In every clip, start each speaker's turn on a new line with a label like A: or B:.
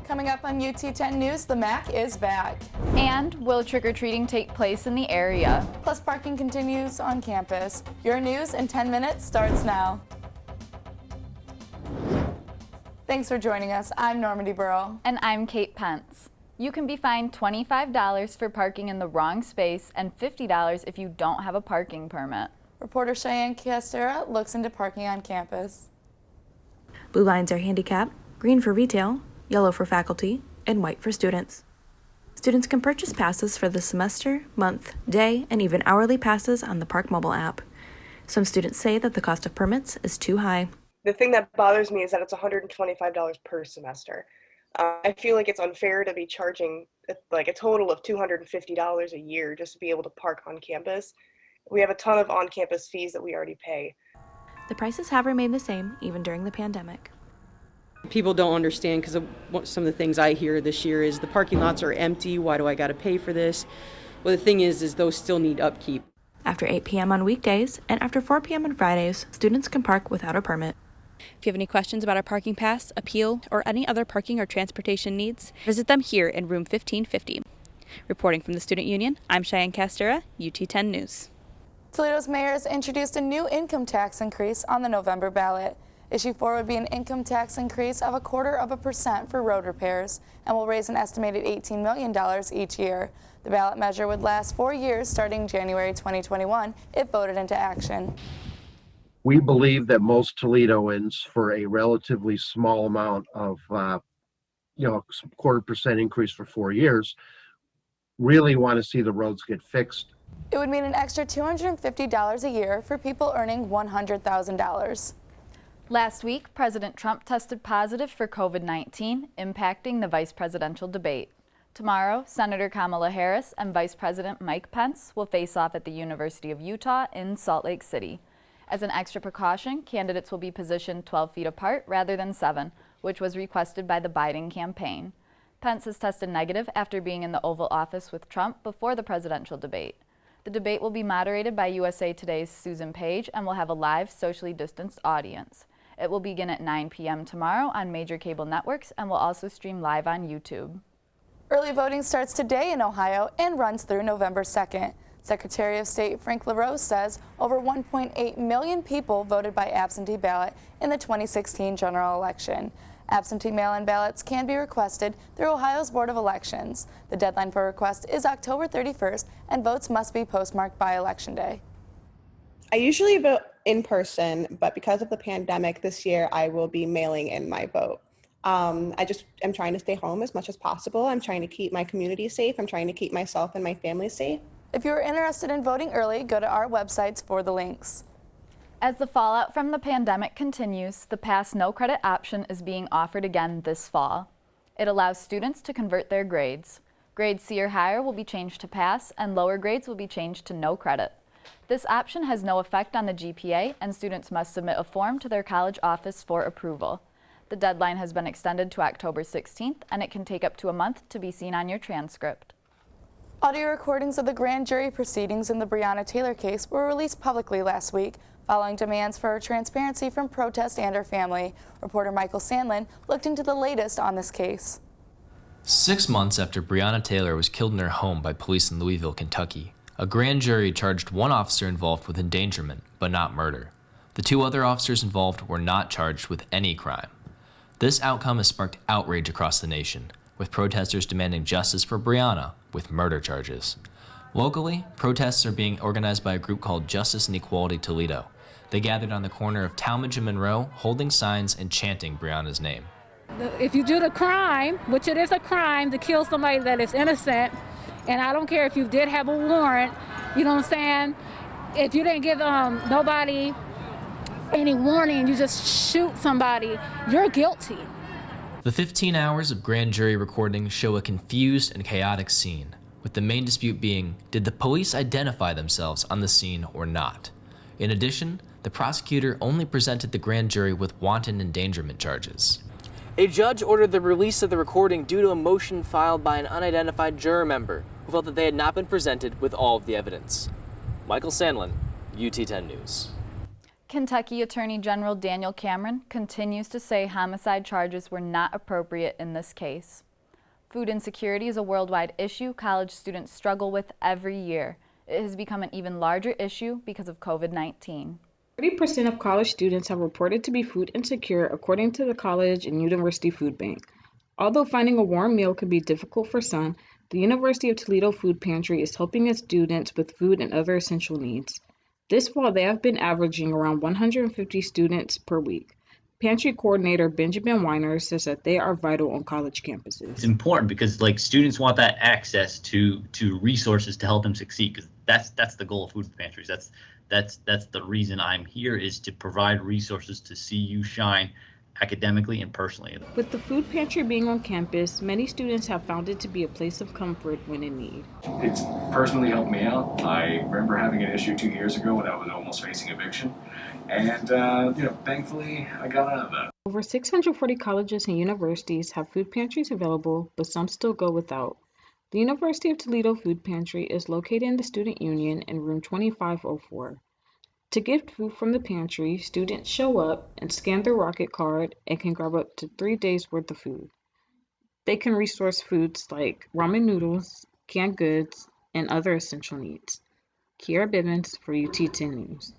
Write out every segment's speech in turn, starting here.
A: Coming up on UT10 News, the MAC is back.
B: And will trick-or-treating take place in the area?
A: Plus, parking continues on campus. Your news in 10 minutes starts now. Thanks for joining us. I'm Normandy Burrow.
B: And I'm Kate Pence. You can be fined $25 for parking in the wrong space and $50 if you don't have a parking permit.
A: Reporter Cheyenne Castera looks into parking on campus.
C: Blue lines are handicap, green for retail, yellow for faculty, and white for students. Students can purchase passes for the semester, month, day, and even hourly passes on the Park mobile app. Some students say that the cost of permits is too high.
D: The thing that bothers me is that it's $125 per semester. I feel like it's unfair to be charging like a total of $250 a year just to be able to park on campus. We have a ton of on-campus fees that we already pay.
C: The prices have remained the same even during the pandemic.
E: People don't understand because some of the things I hear this year is the parking lots are empty. Why do I got to pay for this? Well, the thing is those still need upkeep.
C: After 8 p.m. on weekdays and after 4 p.m. on Fridays, students can park without a permit.
F: If you have any questions about our parking pass, appeal, or any other parking or transportation needs, visit them here in room 1550. Reporting from the Student Union, I'm Cheyenne Castera, UT10 News.
A: Toledo's mayor has introduced a new income tax increase on the November ballot. Issue 4 would be an income tax increase of 0.25% for road repairs and will raise an estimated $18 million each year. The ballot measure would last 4 years starting January 2021 if voted into action.
G: We believe that most Toledoans, for a relatively small amount of, 0.25% increase for 4 years, really want to see the roads get fixed.
A: It would mean an extra $250 a year for people earning $100,000.
B: Last week, President Trump tested positive for COVID-19, impacting the vice presidential debate. Tomorrow, Senator Kamala Harris and Vice President Mike Pence will face off at the University of Utah in Salt Lake City. As an extra precaution, candidates will be positioned 12 feet apart rather than 7, which was requested by the Biden campaign. Pence has tested negative after being in the Oval Office with Trump before the presidential debate. The debate will be moderated by USA Today's Susan Page and will have a live, socially distanced audience. It will begin at 9 p.m. tomorrow on major cable networks and will also stream live on YouTube.
A: Early voting starts today in Ohio and runs through November 2nd. Secretary of State Frank LaRose says over 1.8 million people voted by absentee ballot in the 2016 general election. Absentee mail-in ballots can be requested through Ohio's Board of Elections. The deadline for request is October 31st, and votes must be postmarked by Election Day.
H: I usually vote in person, but because of the pandemic this year, I will be mailing in my vote. I'm trying to stay home as much as possible. I'm trying to keep my community safe. I'm trying to keep myself and my family safe.
A: If you are interested in voting early, go to our websites for the links.
B: As the fallout from the pandemic continues, the Pass No Credit option is being offered again this fall. It allows students to convert their grades. Grades C or higher will be changed to Pass, and lower grades will be changed to No Credit. This option has no effect on the GPA, and students must submit a form to their college office for approval. The deadline has been extended to October 16th, and it can take up to a month to be seen on your transcript.
A: Audio recordings of the grand jury proceedings in the Brianna Taylor case were released publicly last week, following demands for transparency from Protest and her family. Reporter Michael Sandlin looked into the latest on this case.
I: 6 months after Brianna Taylor was killed in her home by police in Louisville, Kentucky, a grand jury charged one officer involved with endangerment, but not murder. The 2 other officers involved were not charged with any crime. This outcome has sparked outrage across the nation, with protesters demanding justice for Brianna with murder charges. Locally, protests are being organized by a group called Justice and Equality Toledo. They gathered on the corner of Talmadge and Monroe, holding signs and chanting Brianna's name.
J: If you do the crime, which it is a crime to kill somebody that is innocent, and I don't care if you did have a warrant, you know what I'm saying? If you didn't give nobody any warning, you just shoot somebody, you're guilty.
I: The 15 hours of grand jury recordings show a confused and chaotic scene, with the main dispute being, did the police identify themselves on the scene or not? In addition, the prosecutor only presented the grand jury with wanton endangerment charges.
K: A judge ordered the release of the recording due to a motion filed by an unidentified juror member who felt that they had not been presented with all of the evidence. Michael Sandlin, UT10 News.
B: Kentucky Attorney General Daniel Cameron continues to say homicide charges were not appropriate in this case. Food insecurity is a worldwide issue college students struggle with every year. It has become an even larger issue because of COVID-19.
L: 30% of college students have reported to be food insecure, according to the College and University Food Bank. Although finding a warm meal can be difficult for some, the University of Toledo Food Pantry is helping its students with food and other essential needs. This fall, they have been averaging around 150 students per week. Pantry coordinator Benjamin Weiner says that they are vital on college campuses.
M: It's important because students want that access to resources to help them succeed, because that's the goal of food pantries. That's the reason I'm here, is to provide resources to see you shine academically and personally.
L: With the food pantry being on campus, many students have found it to be a place of comfort when in need.
N: It's personally helped me out. I remember having an issue 2 years ago when I was almost facing eviction, and thankfully I got out of that.
L: Over 640 colleges and universities have food pantries available, but some still go without. The University of Toledo Food Pantry is located in the Student Union in room 2504. To get food from the pantry, students show up and scan their Rocket card and can grab up to 3 days worth of food. They can resource foods like ramen noodles, canned goods, and other essential needs. Kiara Bibbins for UT10 News.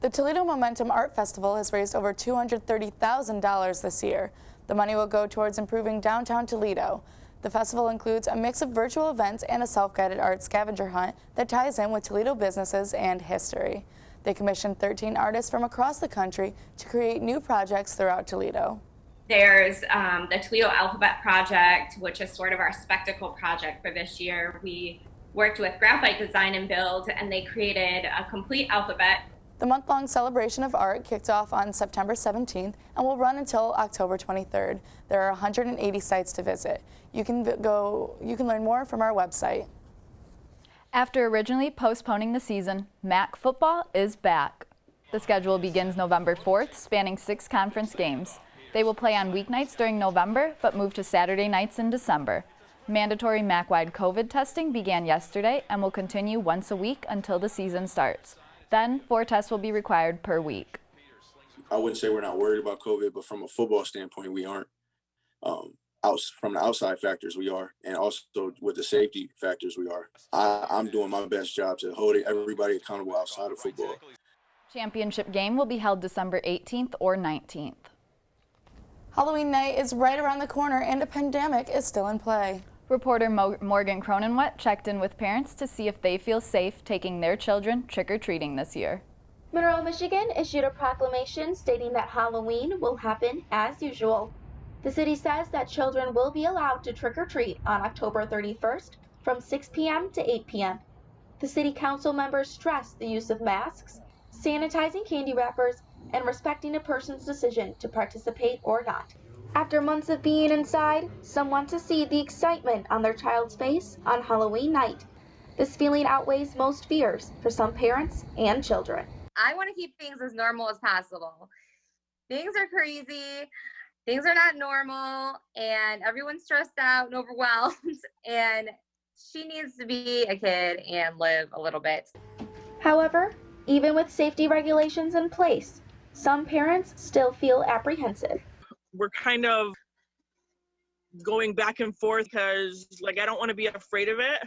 A: The Toledo Momentum Art Festival has raised over $230,000 this year. The money will go towards improving downtown Toledo. The festival includes a mix of virtual events and a self-guided art scavenger hunt that ties in with Toledo businesses and history. They commissioned 13 artists from across the country to create new projects throughout Toledo.
O: There's the Toledo Alphabet Project, which is sort of our spectacle project for this year. We worked with Graphite Design and Build, and they created a complete alphabet.
A: The month-long celebration of art kicked off on September 17th and will run until October 23rd. There are 180 sites to visit. You can learn more from our website.
B: After originally postponing the season, MAC football is back. The schedule begins November 4th, spanning 6 conference games. They will play on weeknights during November, but move to Saturday nights in December. Mandatory MAC-wide COVID testing began yesterday and will continue once a week until the season starts. Then, 4 tests will be required per week.
P: I wouldn't say we're not worried about COVID, but from a football standpoint, we aren't. From the outside factors, we are, and also with the safety factors, we are. I'm doing my best job to hold everybody accountable outside of football.
B: Championship game will be held December 18th or 19th.
A: Halloween night is right around the corner and a pandemic is still in play.
B: Reporter Morgan Cronenwet checked in with parents to see if they feel safe taking their children trick-or-treating this year.
Q: Monroe, Michigan issued a proclamation stating that Halloween will happen as usual. The city says that children will be allowed to trick-or-treat on October 31st from 6 p.m. to 8 p.m. The city council members stressed the use of masks, sanitizing candy wrappers, and respecting a person's decision to participate or not. After months of being inside, some want to see the excitement on their child's face on Halloween night. This feeling outweighs most fears for some parents and children.
R: I want to keep things as normal as possible. Things are crazy. Things are not normal, and everyone's stressed out and overwhelmed, and she needs to be a kid and live a little bit.
Q: However, even with safety regulations in place, some parents still feel apprehensive.
S: We're kind of going back and forth because, I don't want to be afraid of it,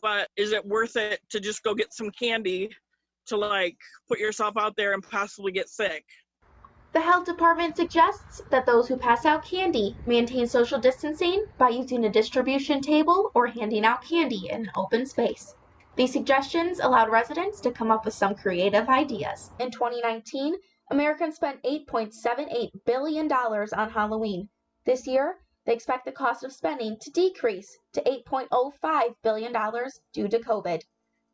S: but is it worth it to just go get some candy to, put yourself out there and possibly get sick?
Q: The health department suggests that those who pass out candy maintain social distancing by using a distribution table or handing out candy in an open space. These suggestions allowed residents to come up with some creative ideas. In 2019, Americans spent $8.78 billion on Halloween. This year, they expect the cost of spending to decrease to $8.05 billion due to COVID.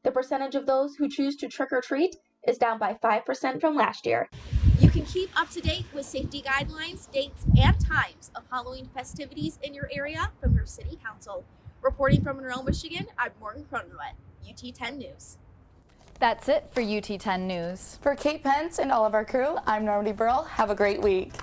Q: The percentage of those who choose to trick-or-treat is down by 5% from last year.
T: You can keep up to date with safety guidelines, dates, and times of Halloween festivities in your area from your city council. Reporting from Monroe, Michigan, I'm Morgan Cronenwet, UT10 News.
B: That's it for UT10 News.
A: For Kate Pence and all of our crew, I'm Normity Burrell. Have a great week.